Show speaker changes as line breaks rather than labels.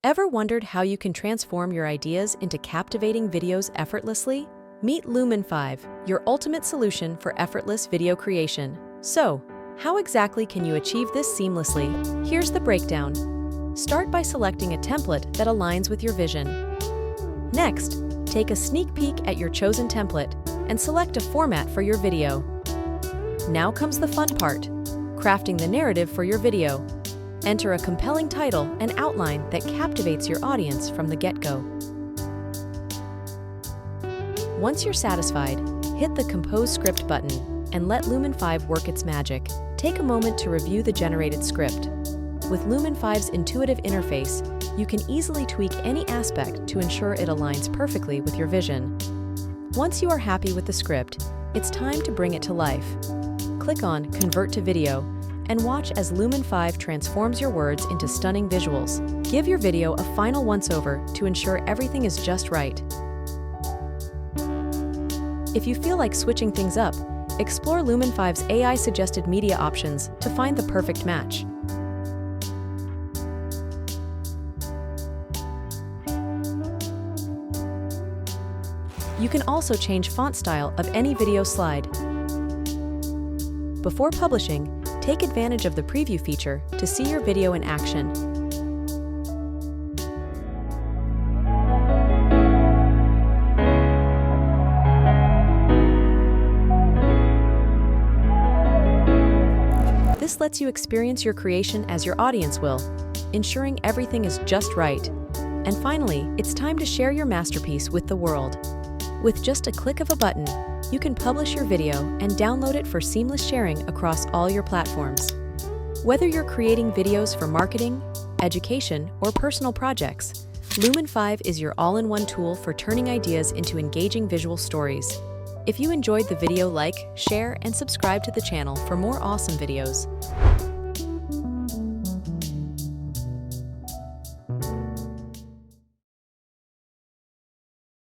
Ever wondered how you can transform your ideas into captivating videos effortlessly? Meet Lumen5, your ultimate solution for effortless video creation. So, how exactly can you achieve this seamlessly? Here's the breakdown. Start by selecting a template that aligns with your vision. Next, take a sneak peek at your chosen template and select a format for your video. Now comes the fun part, crafting the narrative for your video. Enter a compelling title and outline that captivates your audience from the get-go. Once you're satisfied, hit the Compose Script button and let Lumen5 work its magic. Take a moment to review the generated script. With Lumen5's intuitive interface, you can easily tweak any aspect to ensure it aligns perfectly with your vision. Once you are happy with the script, it's time to bring it to life. Click on Convert to Video and watch as Lumen5 transforms your words into stunning visuals. Give your video a final once-over to ensure everything is just right. If you feel like switching things up, explore Lumen5's AI-suggested media options to find the perfect match. You can also change font style of any video slide. Before publishing, take advantage of the preview feature to see your video in action. This lets you experience your creation as your audience will, ensuring everything is just right. And finally, it's time to share your masterpiece with the world. With just a click of a button, you can publish your video and download it for seamless sharing across all your platforms. Whether you're creating videos for marketing, education, or personal projects, Lumen5 is your all-in-one tool for turning ideas into engaging visual stories. If you enjoyed the video, like, share, and subscribe to the channel for more awesome videos.